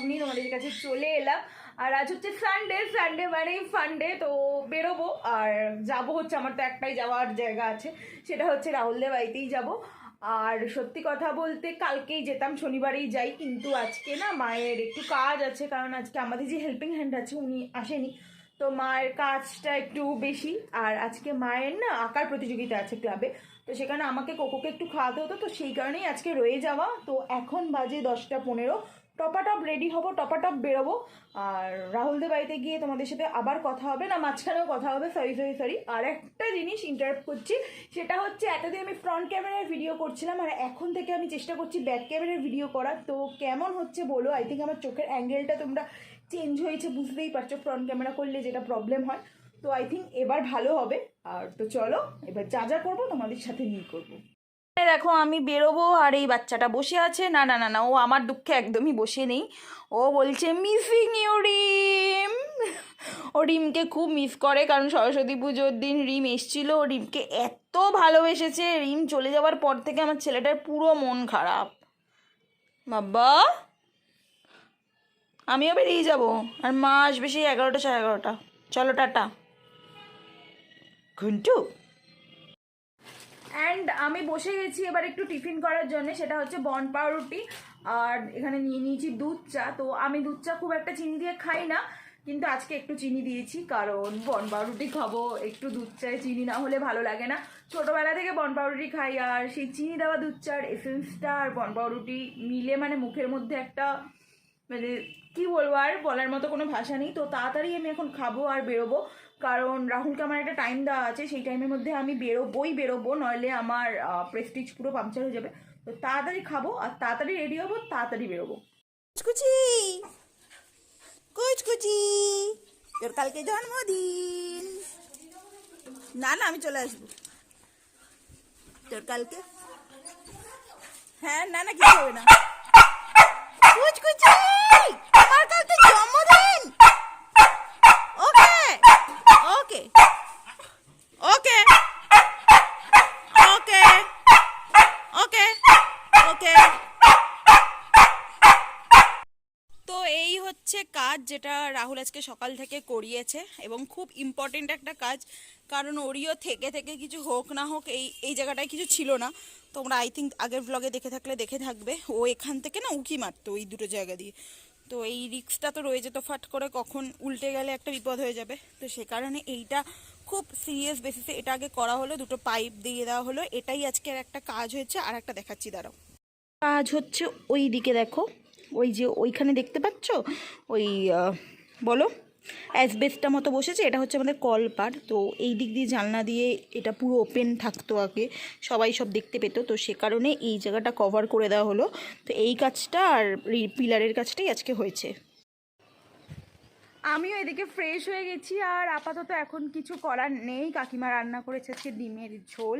নিয়ে তোমাদের কাছে চলে এলাম। আর আজ হচ্ছে সানডে মানেই ফান্ডে, তো বেরোবো আর যাবো হচ্ছে, আমার তো একটাই যাওয়ার জায়গা আছে, সেটা হচ্ছে রাহুলদের বাড়িতেই যাব। আর সত্যি কথা বলতে কালকেই যেতাম, শনিবারেই যাই, কিন্তু আজকে না মায়ের একটু কাজ আছে, কারণ আজকে আমাদের যে হেল্পিং হ্যান্ড আছে উনি আসেনি, তো মায়ের কাজটা একটু বেশি। আর আজকে মায়ের না আঁকার প্রতিযোগিতা আছে ক্লাবে, তো সেখানে আমাকে কোকোকে একটু খাওয়াতে হতো, তো সেই কারণেই আজকে রয়ে যাওয়া। তো এখন বাজে 10:15, টপাটপ রেডি হবো, টপাটপ বেরোবো। আর রাহুলদের বাড়িতে গিয়ে তোমাদের সাথে আবার কথা হবে, না মাঝখানেও কথা হবে, সরি। আর একটা জিনিস ইন্টারাপ্ট করছি, সেটা হচ্ছে এতদিন আমি ফ্রন্ট ক্যামেরায় ভিডিও করছিলাম, আর এখন থেকে আমি চেষ্টা করছি ব্যাক ক্যামেরায় ভিডিও করার। তো কেমন হচ্ছে বলো? আই থিঙ্ক আমার চোখের অ্যাঙ্গেলটা তোমরা চেঞ্জ হয়েছে, বুঝতেই পারছো ফ্রন্ট ক্যামেরা করলে যেটা প্রবলেম হয়। তো আই থিঙ্ক এবার ভালো হবে। আর তো চলো এবার যা করবো তোমাদের সাথে নিয়ে করবো। দেখো আমি বেরোবো আর এই বাচ্চাটা বসে আছে, না ও আমার দুঃখে একদমই বসে নেই, ও বলছে মিসিং ইউ রিম। ও রিমকে খুব মিস করে, কারণ সরস্বতী পুজোর দিন রিম এসেছিল, ও রিমকে এত ভালোবেসেছে, রিম চলে যাওয়ার পর থেকে আমার ছেলেটার পুরো মন খারাপ। বাবা আমিও বেরিয়ে যাবো, আর মা আসবে সেই 11টা 11:30। চলো টাটা ঘুন্টু। অ্যান্ড আমি বসে গেছি এবার একটু টিফিন করার জন্য, সেটা হচ্ছে বন পাউরুটি, আর এখানে নিয়ে নিয়েছি দুধ চা। তো আমি দুধ চা খুব একটা চিনি দিয়ে খাই না, কিন্তু আজকে একটু চিনি দিয়েছি, কারণ বন পাউরুটি খাবো, একটু দুধ চায় চিনি না হলে ভালো লাগে না। ছোটোবেলা থেকে বন পাউরুটি খাই, আর সেই চিনি দেওয়া দুধ চার এসেন্সটা আর বন পাউরুটি মিলে মানে মুখের মধ্যে একটা, মানে কি বলবো, আর বলার মতো কোনো ভাষা নেই। তো তাড়াতাড়ি আমি এখন খাবো আর বেরোবো, কারণ রাহুলকে আমার একটা টাইম দেওয়া আছে, সেই টাইমের মধ্যে আমি বেরোবো, নইলে আমার প্রেস্টিজ পুরো পাংচার হয়ে যাবে। তো তাড়াতাড়ি খাবো আর তাড়াতাড়ি রেডি হবো, তাড়াতাড়ি বেরোবো। কুচকুচি তোর কালকে জন্মদিন। না আমি চলে আসবো তোর কালকে। হ্যাঁ না কিছু হবে না। কুচকুচি আমার কালকে জন্মদিন। ওকে ওকে ওকে ওকে ওকে ওকে। তো এই হচ্ছে কাজ যেটা রাহুল আজকে সকাল থেকে করিয়েছে, এবং খুব ইম্পর্টেন্ট একটা কাজ, কারণ ওরিও থেকে কিছু হোক না হোক এই জায়গাটায় কিছু ছিল না। তোমরা আই থিঙ্ক আগের ব্লগে দেখে থাকবে, ও এখান থেকে না উঁকি মারতো ওই দুটো জায়গা দিয়ে, তো এই রিস্কটা তো রয়ে যেত, ফাট করে কখন উল্টে গেলে একটা বিপদ হয়ে যাবে। তো সে কারণে এইটা খুব সিরিয়াস বেসিসে এটা আগে করা হলো, দুটো পাইপ দিয়ে দেওয়া হলো, এটাই আজকের একটা কাজ হয়েছে। আর একটা দেখাচ্ছি দাঁড়াও, কাজ হচ্ছে ওই দিকে, দেখো ওই যে ওইখানে দেখতে পাচ্ছ ওই বলো অ্যাসবেস্টটা মতো বসেছে, এটা হচ্ছে আমাদের কলপার। তো এই দিক দিয়ে জানলা দিয়ে এটা পুরো ওপেন থাকতো আগে, সবাই সব দেখতে পেতো, তো সে কারণে এই জায়গাটা কভার করে দেওয়া হলো। তো এই কাজটা আর পিলারের কাজটাই আজকে হয়েছে। আমিও এদিকে ফ্রেশ হয়ে গেছি, আর আপাতত এখন কিছু করার নেই। কাকিমা রান্না করেছে আজকে ডিমের ঝোল,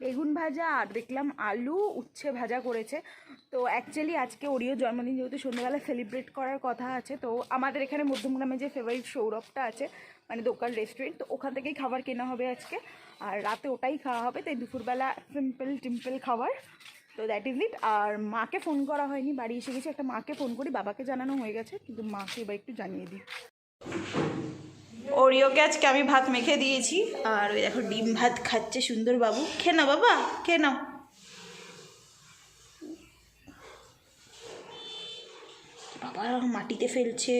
বেগুন ভাজা, আর দেখলাম আলু উচ্ছে ভাজা করেছে। তো অ্যাকচুয়ালি আজকে ওরিও জন্মদিন, যেহেতু সন্ধ্যাবেলা সেলিব্রেট করার কথা আছে, তো আমাদের এখানে মধ্যমগ্রামে যে ফেভারিট সৌরভটা আছে, মানে দোকান রেস্টুরেন্ট, তো ওখান থেকেই খাবার কেনা হবে আজকে, আর রাতে ওটাই খাওয়া হবে। তাই দুপুরবেলা টিম্পল খাবার, তো দ্যাট ইজ ইট। আর মাকে ফোন করা হয়নি, বাড়ি এসে গেছি, একটা মাকে ফোন করি, বাবাকে জানানো হয়ে গেছে, কিন্তু মাকে এবার একটু জানিয়ে দিই। ওরিওকে আজকে আমি ভাত মেখে দিয়েছি, আর ওই দেখো ডিম ভাত খাচ্ছে সুন্দর বাবু। খেয়ে নাও বাবা, খেয়ে নাও। বাবা মাটিতে ফেলছে।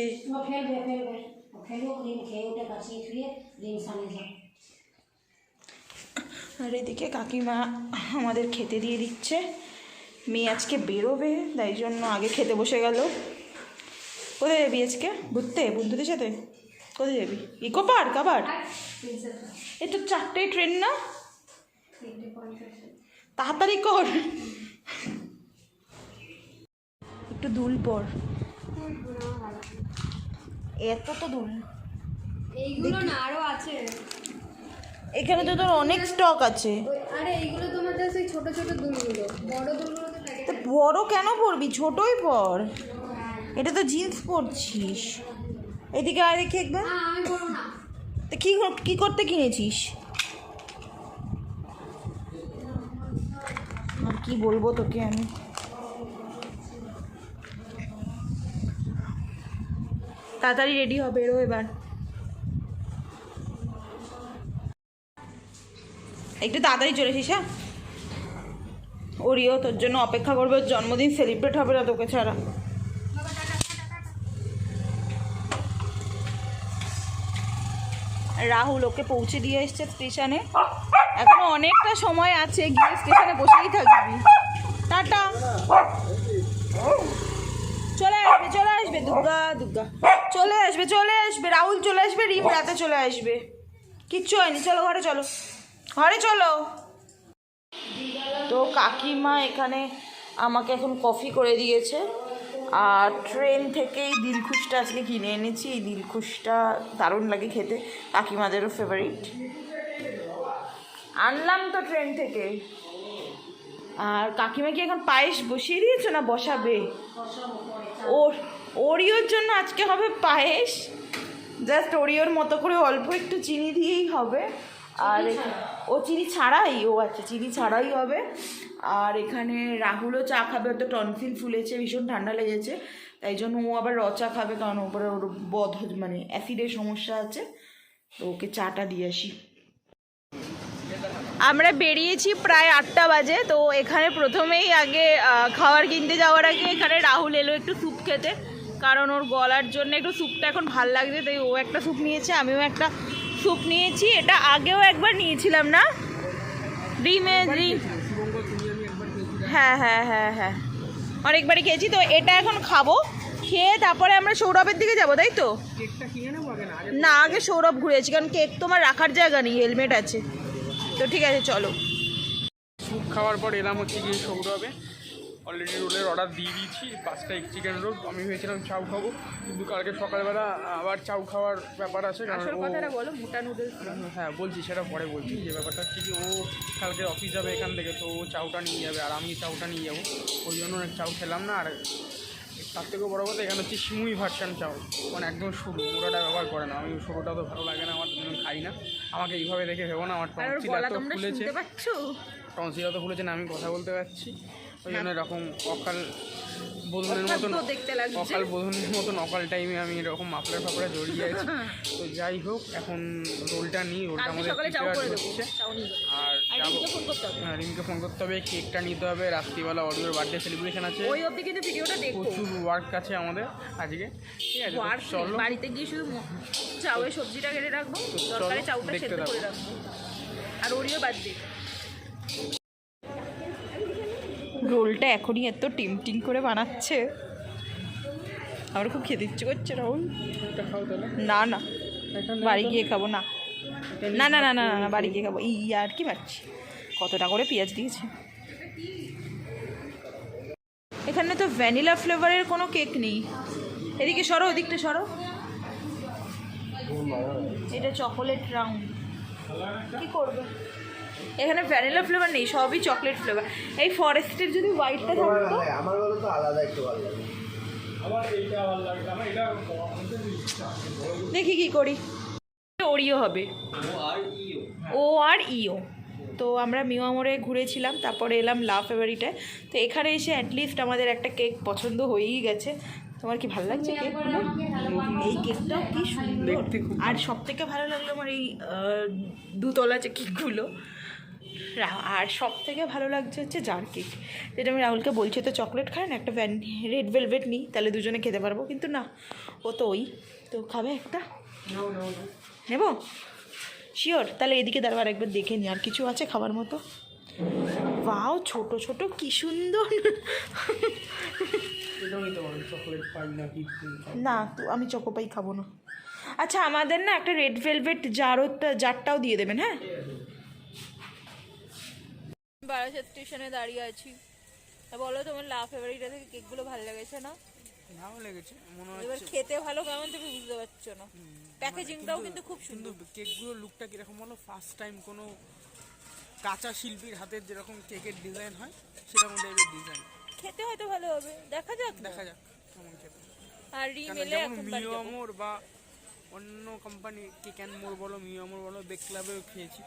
আর এদিকে কাকিমা আমাদের খেতে দিয়ে দিচ্ছে। মেয়ে আজকে বেরোবে, তাই জন্য আগে খেতে বসে গেল। কোথায় যাবি আজকে? ঘুরতে বন্ধুদের সাথে? কোথায় যাবি? ইকো পার্ক আবার? এই তো 4টায় ট্রেন না, তাড়াতাড়ি কর, একটু দুল পর, এত তো দুল এইগুলো না আরো আছে এখানে, তো তোর অনেক স্টক আছে। আরে এইগুলো তোমাদের সেই ছোট ছোট দুলগুলো, বড় দুলগুলো তো প্যাকেট। বড় কেন পরবি, ছোটই পর, এটা তো জিন্স পরছিস। এদিকে আর দেখি একবার। আমি বলবো না, তা কি করতে কিনেছিস? আর কি বলবো তোকে আমি। তাড়াতাড়ি রেডি হবে, বেরো এবার। একটু তাড়াতাড়ি চলে এসিস। হ্যাঁ, ওরিও তোর জন্য অপেক্ষা করবে, ওর জন্মদিন সেলিব্রেট হবে না তোকে ছাড়া। রাহুল ওকে পৌঁছে দিয়ে এসছে স্টেশনে, এখনো অনেকটা সময় আছে, গিয়ে স্টেশনে বসেই থাকবি। টাটা। চলে আসবে চলে আসবে, দুর্গা দুর্গা চলে আসবে চলে আসবে, রাহুল চলে আসবে, রিম রাতে চলে আসবে, কিচ্ছু হয়নি। চলো ঘরে চলো, ঘরে চলো। তো কাকিমা এখানে আমাকে এখন কফি করে দিয়েছে, আর ট্রেন থেকেই দিলখুশটা আজকে কিনে এনেছি। এই দিলখুশটা দারুণ লাগে খেতে, কাকিমাদেরও ফেভারিট। আনলাম তো ট্রেন থেকে। আর কাকিমা কি এখন পায়েস বসিয়ে দিয়েছো না বসাবে? ওরিওর জন্য আজকে হবে পায়েস, জাস্ট ওরিওর মতো করে অল্প একটু চিনি দিয়েই হবে। আর ও চিনি ছাড়াই, ও আচ্ছা চিনি ছাড়াই হবে। আর এখানে রাহুলও চা খাবে, ওর তো টনসিল ফুলেছে, ভীষণ ঠান্ডা লেগেছে, তাই জন্য ও আবার র চা খাবে, কারণ ওপরে ওর মানে অ্যাসিডের সমস্যা আছে, তো ওকে চাটা দিয়ে আসি। আমরা বেরিয়েছি প্রায় 8টা বাজে। তো এখানে প্রথমেই আগে খাবার কিনতে যাওয়ার আগে এখানে রাহুল এলো একটু স্যুপ খেতে, কারণ ওর গলার জন্য একটু স্যুপটা এখন ভাল লাগছে, তাই ও একটা স্যুপ নিয়েছে, আমিও একটা স্যুপ নিয়েছি। এটা আগেও একবার নিয়েছিলাম না রিম? হ্যাঁ হ্যাঁ হ্যাঁ হ্যাঁ, অনেকবারই খেয়েছি। তো এটা এখন খাবো, খেয়ে তারপরে আমরা সৌরভের দিকে যাবো, তাই তো? না, আগে সৌরভ ঘুরেছি, কারণ কেক তো আমার রাখার জায়গা নেই, হেলমেট আছে। তো ঠিক আছে চলো। স্যুপ খাওয়ার পর এলাম হচ্ছে গিয়ে সৌরভে। অলরেডি রোলের অর্ডার দিয়ে দিয়েছি, 5টা এগ চিকেন রোল। আমি ভেবেছিলাম চাউ খাবো, কিন্তু কালকে সকালবেলা আবার চাউ খাওয়ার ব্যাপার আছে, কারণ বলো, মোটা নুডলস। হ্যাঁ বলছি, সেটা পরে বলছি। যে ব্যাপারটা হচ্ছে কি, ও কালকে অফিস যাবে এখান থেকে, তো ও চাউটা নিয়ে যাবে আর আমি চাউটা নিয়ে যাবো, ওই জন্য অনেক চাউ খেলাম না। আর তার থেকেও বড় কথা, এখানে হচ্ছে সিমুই ভার্সান চাউ, মানে একদম সরু, মোটাটা ব্যবহার করে না। আমি সরুটা তো ভালো লাগে না, আমার খাই না। আমাকে এইভাবে দেখে ভেবো না আমার টনসিল এত ফুলেছে, টনসিল এত ফুলেছে না আমি কথা বলতে পারছি, ওই জন্য এরকম অকাল বোধনের মতন অকাল টাইমে আমি এরকম মাফলার ফাপড়া জড়িয়ে আছি। তো যাই হোক, এখন রোলটা নিই, রোলটা আমাদের হচ্ছে। আর যাবো, রিমকে ফোন করতে হবে, কেকটা নিতে হবে, রাত্রিবেলা অরিওর বার্থডে সেলিব্রেশন আছে, প্রচুর ওয়ার্ক আছে আমাদের আজকে। ঠিক আছে, চলো বাড়িতে গিয়ে শুধু চাউয়ের সবজিটা কেটে রাখবো, তরকারি চাউটা সেদ্ধ করে রাখবো, আর ওরিও বার্থডে। রোলটা এখনই এত টিম করে বানাচ্ছে, আমার খুব খেতে ইচ্ছে করছে। রাহুল না না, বাড়ি গিয়ে খাবো। না না না না না না, বাড়ি গিয়ে খাবো। আর কি মারছি, কতটা করে পেঁয়াজ দিয়েছে। এখানে তো ভ্যানিলা ফ্লেভারের কোনো কেক নেই। এদিকে সরো, ওদিকটা সরো। এটা চকোলেট রাউন্ড, কি করবে? এখানে ভ্যানিলা ফ্লেভার নেই, সবই চকলেট ফ্লেভার। এই ফরেস্টের যদি হোয়াইটটা থাকতো, আমার বলো তো আলাদা একটু ভালো লাগে। দেখি কি করি। ওরিও হবে, ও আর ইও। তো আমরা মিয়ামোরে ঘুরেছিলাম, তারপরে এলাম লা ফেভারিটে। তো এখানে এসে অ্যাটলিস্ট আমাদের একটা কেক পছন্দ হয়েই গেছে। তোমার কি ভালো লাগছে কেকগুলো? এই কেকটাও কি সুন্দর। আর সব থেকে ভালো লাগলো আমার এই দুতলা যে কেকগুলো। আর সব থেকে ভালো লাগছে হচ্ছে জার কেক, যেটা আমি রাহুলকে বলছি তো চকলেট খায় না, একটা রেড ভেলভেট নিই, তাহলে দুজনে খেতে পারবো। কিন্তু না, ও তো ওই তো খাবে একটা। নেব শিওর? তাহলে এদিকে দাঁড়াবার একবার দেখে নি, আর কিছু আছে খাবার মতো? বাও, ছোট ছোট কি সুন্দর। না, তো আমি চকোপাই খাবো না। আচ্ছা, আমাদের না একটা রেড ভেলভেট জারটাও দিয়ে দেবেন। হ্যাঁ, বারাসাত স্টেশনে দাঁড়িয়ে আছি। বলো, তোমার লা ফেভারিটা থেকে কেকগুলো ভালো লেগেছে না? ভালো লেগেছে মনে হয়। এবার খেতে ভালো কেমন তুমি বুঝতে পারছো না। প্যাকেজিংটাও কিন্তু খুব সুন্দর। কেকগুলোর লুকটা কিরকম বলো? ফার্স্ট টাইম কোনো কাঁচা শিল্পীর হাতের যেরকম কেকের ডিজাইন হয় সেরকম টাইপের ডিজাইন। খেতে হয়তো ভালো হবে, দেখা যাক কেমন খেতে। আর রিমেলে এখন মিয়ামোর বা অন্য কোম্পানি, কেক অ্যান্ড মোর বলো, মিয়ামোর বলো, বেক ক্লাবেও খেয়েছি।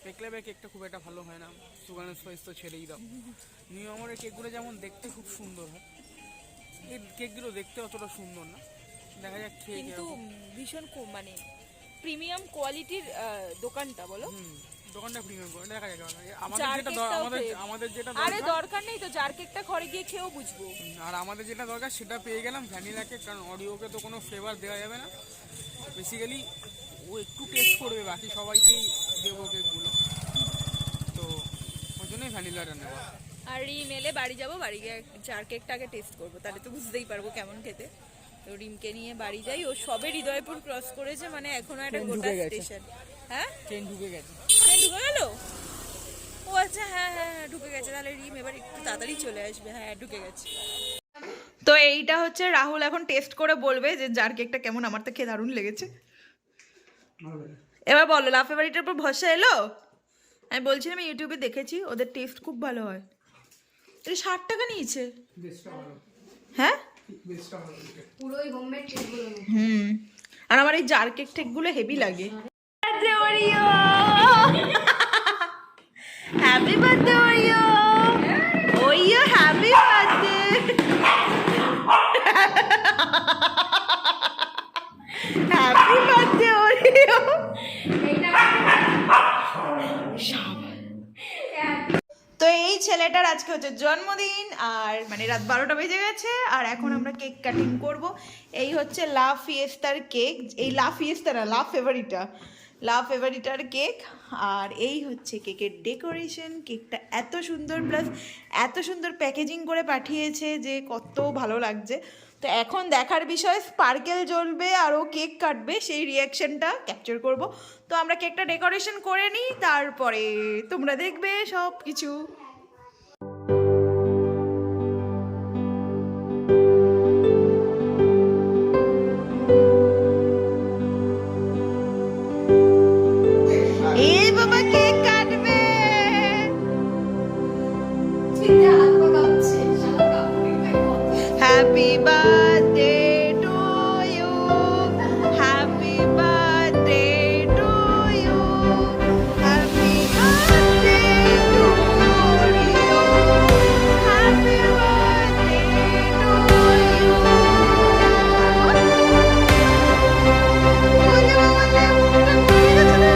বেক ক্লাবের কেকটা খুব একটা ভালো হয় না, সুগারের সয়েস তো ছেড়েই দাও। মিয়ামোরের কেকগুলো যেমন দেখতে খুব সুন্দর হয়, এই কেকগুলো দেখতে অতটা সুন্দর না, দেখা যাক খেয়ে কিন্তু ভীষণ মানে প্রিমিয়াম কোয়ালিটির দোকানটা বলো। দোকানটা প্রিমিয়াম করে দেখা যাক জার কেকটাও আমাদের যেটা আরে দরকার নেই তো, জার কেকটা ঘরে গিয়ে খেয়েও বুঝবো। আর আমাদের যেটা দরকার সেটা পেয়ে গেলাম, ভ্যানিলা কেক, কারণ অরিওকে তো কোনো ফ্লেভার দেওয়া যাবে না। বেসিক্যালি ও একটু টেস্ট করবে, বাকি সবাইকেই দেবো কেকগুলো, তো ওই জন্যই ভ্যানিলাটা নেওয়া। আর রিম এলে বাড়ি যাবো, বাড়ি গিয়ে জার কেকটাকে টেস্ট করবো, তাহলে তো বুঝতেই পারবো কেমন খেতে। তো রিমকে নিয়ে বাড়ি যাই, ও সবে হৃদয়পুর ক্রস করেছে, মানে এখনো একটা গোটা স্টেশন। হ্যাঁ ট্রেন ঢুকে গেছে। ট্রেন ঢুকে গেল? ও আচ্ছা, হ্যাঁ হ্যাঁ হ্যাঁ ঢুকে গেছে, তাহলে রিম এবার একটু তাড়াতাড়ি চলে আসবে। হ্যাঁ ঢুকে গেছে। তো এইটা হচ্ছে রাহুল এখন টেস্ট করে বলবে যে জার কেকটা কেমন। আমার তো খেয়ে দারুণ লেগেছে। এবার বলো, লাফে বাড়িটার উপর ভরসা এলো? আমি বলছিলাম ইউটিউবে দেখেছি ওদের টেস্ট খুব ভালো হয়। এটা 60 টাকা নিয়েছে। হ্যাঁ পুরোই হোমমেড কেকগুলো। আর আমার এই জার কেক টেকগুলো হেভি লাগে। Happy birthday Oreo, Oreo happy birthday. Happy birthday Oreo. তো এই ছেলেটার আজকে হচ্ছে জন্মদিন, আর মানে রাত 12টা বেজে গেছে, আর এখন আমরা কেক কাটিং করব। এই হচ্ছে লা ফিয়েস্তার কেক, এই লা ফিয়েস্তা না, লা ফেভারিটার কেক। আর এই হচ্ছে কেকের ডেকোরেশন। কেকটা এত সুন্দর, প্লাস এত সুন্দর প্যাকেজিং করে পাঠিয়েছে যে কত ভালো লাগছে। তো এখন দেখার বিষয়, স্পার্কেল জ্বলবে আর ও কেক কাটবে, সেই রিয়াকশনটা ক্যাপচার করব। তো আমরা কেকটা ডেকোরেশন করে নিই, তারপরে তোমরা দেখবে সব কিছু। এ বাবা কেক কাটবে। হাত পা কাঁপছে, শালা কাঁপুনি খাইবো। Happy birthday to you, happy birthday to you, happy birthday to you, happy birthday to you. ওরে বাবা রে, মুখটা খুলে গেছে রে।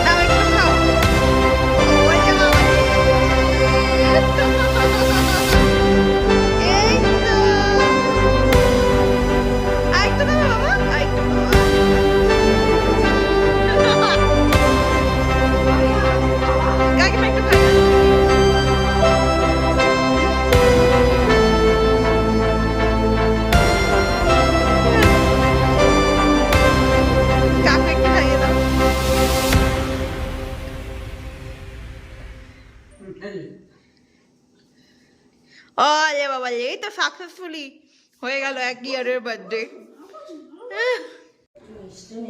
দাও একটু খাও। ওরে বাবা রে। এই তো। আরেকটু খাবে বাবা, আরেকটু খাও। কাকিমা একটু খাই। কাকু একটু খাইয়ে দাও। ওরে বাবা রে, এই তো সাকসেসফুলি হয়ে গেল 1 ইয়ারের বার্থডে।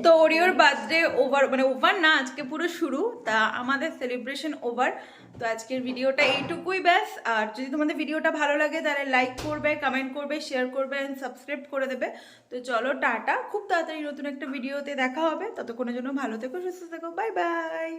তো ওরিওর বার্থডে ওভার, মানে ওভার না, আজকে পুরো শুরু। তা আমাদের সেলিব্রেশন ওভার। তো আজকের ভিডিওটা এইটুকুই ব্যাস। আর যদি তোমাদের ভিডিওটা ভালো লাগে তাহলে লাইক করবে, কমেন্ট করবে, শেয়ার করবে অ্যান্ড সাবস্ক্রাইব করে দেবে। তো চলো টাটা, খুব তাড়াতাড়ি নতুন একটা ভিডিওতে দেখা হবে। ততক্ষণের জন্য ভালো থেকো, সুস্থ থেকো, বাই বাই।